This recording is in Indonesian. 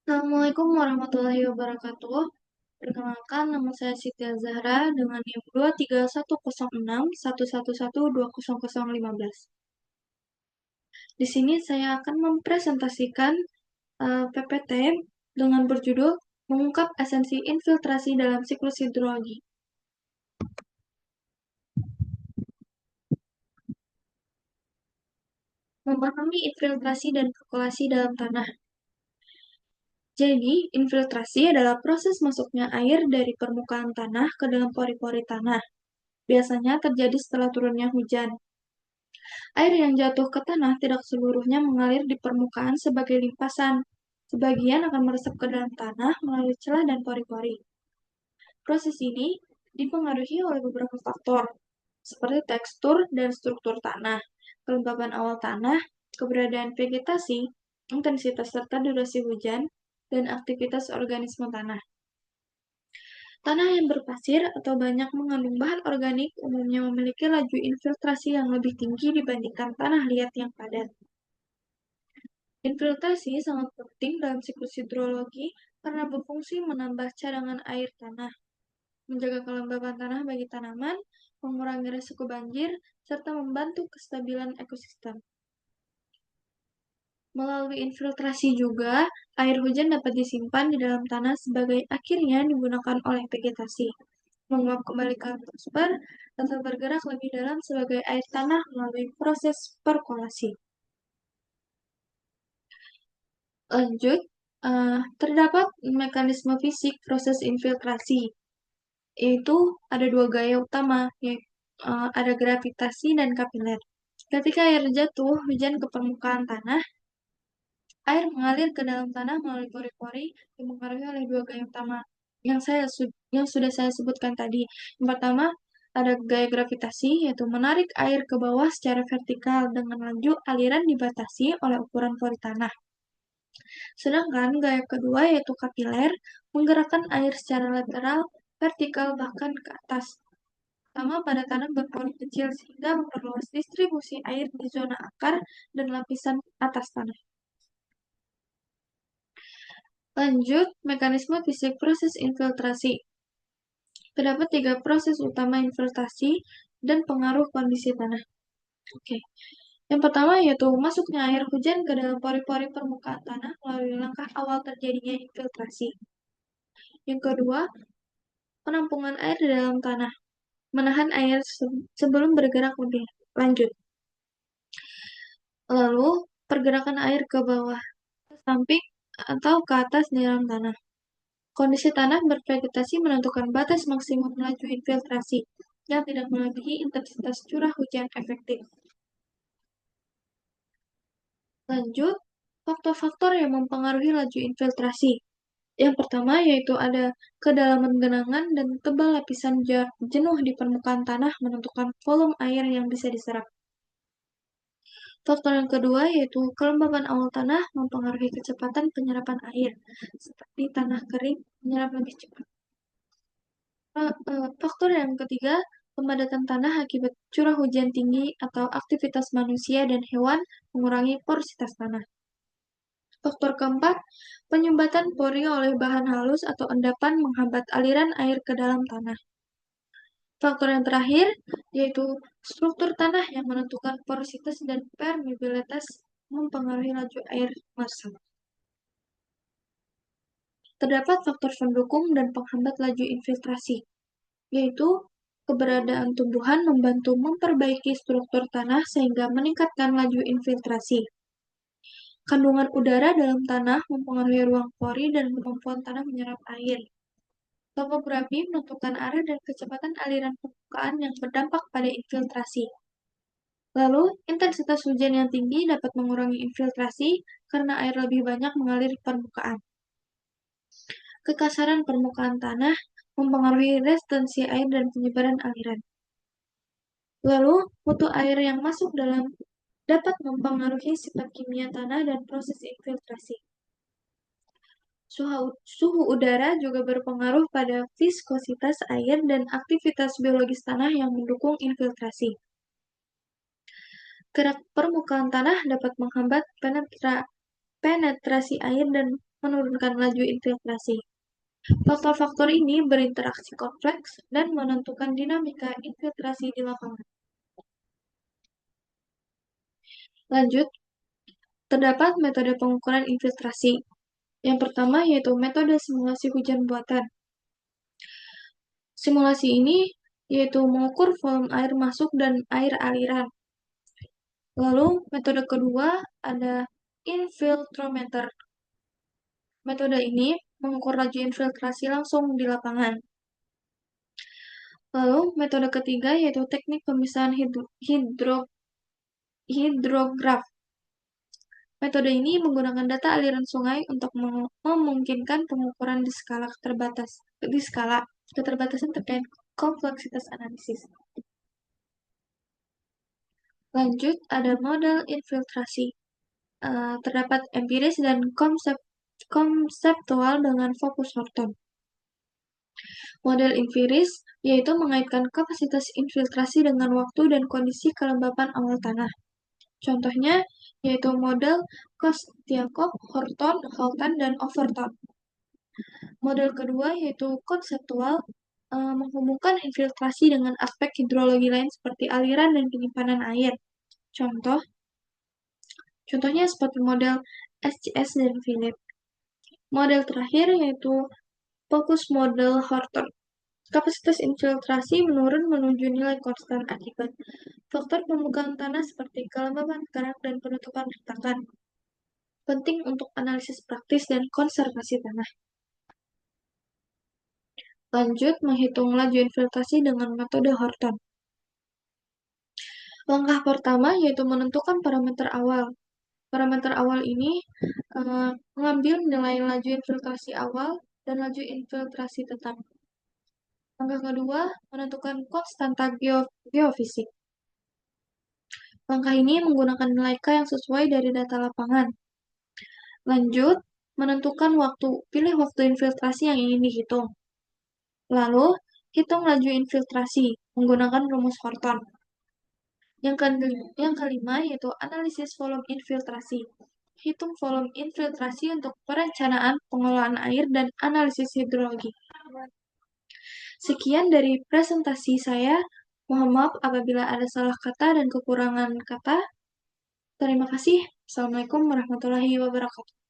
Assalamualaikum warahmatullahi wabarakatuh. Perkenalkan, nama saya Siti Zahra dengan NIM 2310611120015. Di sini saya akan mempresentasikan PPT dengan berjudul Mengungkap Esensi Infiltrasi dalam Siklus Hidrologi. Memahami infiltrasi dan perkolasi dalam tanah. Jadi, infiltrasi adalah proses masuknya air dari permukaan tanah ke dalam pori-pori tanah. Biasanya terjadi setelah turunnya hujan. Air yang jatuh ke tanah tidak seluruhnya mengalir di permukaan sebagai limpasan. Sebagian akan meresap ke dalam tanah melalui celah dan pori-pori. Proses ini dipengaruhi oleh beberapa faktor, seperti tekstur dan struktur tanah, kelembaban awal tanah, keberadaan vegetasi, intensitas serta durasi hujan, dan aktivitas organisme tanah. Tanah yang berpasir atau banyak mengandung bahan organik umumnya memiliki laju infiltrasi yang lebih tinggi dibandingkan tanah liat yang padat. Infiltrasi sangat penting dalam siklus hidrologi karena berfungsi menambah cadangan air tanah, menjaga kelembaban tanah bagi tanaman, mengurangi risiko banjir, serta membantu kestabilan ekosistem. Melalui infiltrasi juga, air hujan dapat disimpan di dalam tanah sebagai akhirnya digunakan oleh vegetasi, menguap kembali ke atmosfer, atau bergerak lebih dalam sebagai air tanah melalui proses perkolasi. Lanjut, terdapat mekanisme fisik proses infiltrasi, yaitu ada dua gaya utama, yaitu ada gravitasi dan kapiler. Ketika air jatuh hujan ke permukaan tanah, air mengalir ke dalam tanah melalui pori-pori yang dipengaruhi oleh dua gaya utama yang sudah saya sebutkan tadi. Yang pertama, ada gaya gravitasi, yaitu menarik air ke bawah secara vertikal dengan laju aliran dibatasi oleh ukuran pori tanah. Sedangkan gaya kedua yaitu kapiler, menggerakkan air secara lateral, vertikal, bahkan ke atas. Pertama pada tanah berpori kecil sehingga memperluas distribusi air di zona akar dan lapisan atas tanah. Lanjut, mekanisme fisik proses infiltrasi. Terdapat 3 proses utama infiltrasi dan pengaruh kondisi tanah. Oke. Yang pertama yaitu masuknya air hujan ke dalam pori-pori permukaan tanah melalui langkah awal terjadinya infiltrasi. Yang kedua, penampungan air di dalam tanah, menahan air sebelum bergerak lebih lanjut. Lalu, pergerakan air ke bawah, ke samping, atau ke atas di dalam tanah. Kondisi tanah bervegetasi menentukan batas maksimum laju infiltrasi yang tidak melebihi intensitas curah hujan efektif. Lanjut, faktor-faktor yang mempengaruhi laju infiltrasi. Yang pertama yaitu ada kedalaman genangan dan tebal lapisan jenuh di permukaan tanah menentukan volume air yang bisa diserap. Faktor yang kedua yaitu kelembaban awal tanah mempengaruhi kecepatan penyerapan air, seperti tanah kering menyerap lebih cepat. Faktor yang ketiga, pemadatan tanah akibat curah hujan tinggi atau aktivitas manusia dan hewan mengurangi porositas tanah. Faktor keempat, penyumbatan pori oleh bahan halus atau endapan menghambat aliran air ke dalam tanah. Faktor yang terakhir, yaitu struktur tanah yang menentukan porositas dan permeabilitas mempengaruhi laju air masuk. Terdapat faktor pendukung dan penghambat laju infiltrasi, yaitu keberadaan tumbuhan membantu memperbaiki struktur tanah sehingga meningkatkan laju infiltrasi. Kandungan udara dalam tanah mempengaruhi ruang pori dan kemampuan tanah menyerap air. Topografi menentukan arah dan kecepatan aliran permukaan yang berdampak pada infiltrasi. Lalu, intensitas hujan yang tinggi dapat mengurangi infiltrasi karena air lebih banyak mengalir di permukaan. Kekasaran permukaan tanah mempengaruhi retensi air dan penyebaran aliran. Lalu, mutu air yang masuk dalam dapat mempengaruhi sifat kimia tanah dan proses infiltrasi. Suhu udara juga berpengaruh pada viskositas air dan aktivitas biologis tanah yang mendukung infiltrasi. Gerak permukaan tanah dapat menghambat penetrasi air dan menurunkan laju infiltrasi. Faktor-faktor ini berinteraksi kompleks dan menentukan dinamika infiltrasi di lapangan. Lanjut, terdapat metode pengukuran infiltrasi. Yang pertama yaitu metode simulasi hujan buatan. Simulasi ini yaitu mengukur volume air masuk dan air aliran. Lalu metode kedua ada infiltrometer. Metode ini mengukur laju infiltrasi langsung di lapangan. Lalu metode ketiga yaitu teknik pemisahan hidrograf. Metode ini menggunakan data aliran sungai untuk memungkinkan pengukuran di skala keterbatasan terkait kompleksitas analisis. Lanjut, ada model infiltrasi. Terdapat empiris dan konseptual dengan fokus Horton. Model empiris yaitu mengaitkan kapasitas infiltrasi dengan waktu dan kondisi kelembapan awal tanah. Contohnya yaitu model Kostiakov, Horton, Halton, dan Overton. Model kedua yaitu konseptual, menghubungkan infiltrasi dengan aspek hidrologi lain seperti aliran dan penyimpanan air. Contohnya seperti model SCS dan Philip. Model terakhir yaitu fokus model Horton. Kapasitas infiltrasi menurun menuju nilai konstan akibat faktor pembukaan tanah seperti kelembapan kerak dan penutupan retakan. Penting untuk analisis praktis dan konservasi tanah. Lanjut, menghitung laju infiltrasi dengan metode Horton. Langkah pertama yaitu menentukan parameter awal. Parameter awal ini mengambil nilai laju infiltrasi awal dan laju infiltrasi tetap. Langkah kedua, menentukan konstanta geofisik. Langkah ini menggunakan nilai K yang sesuai dari data lapangan. Lanjut, menentukan waktu. Pilih waktu infiltrasi yang ingin dihitung. Lalu, hitung laju infiltrasi menggunakan rumus Horton. Yang kelima yaitu analisis volume infiltrasi. Hitung volume infiltrasi untuk perencanaan, pengelolaan air, dan analisis hidrologi. Sekian dari presentasi saya. Mohon maaf apabila ada salah kata dan kekurangan kata. Terima kasih. Assalamualaikum warahmatullahi wabarakatuh.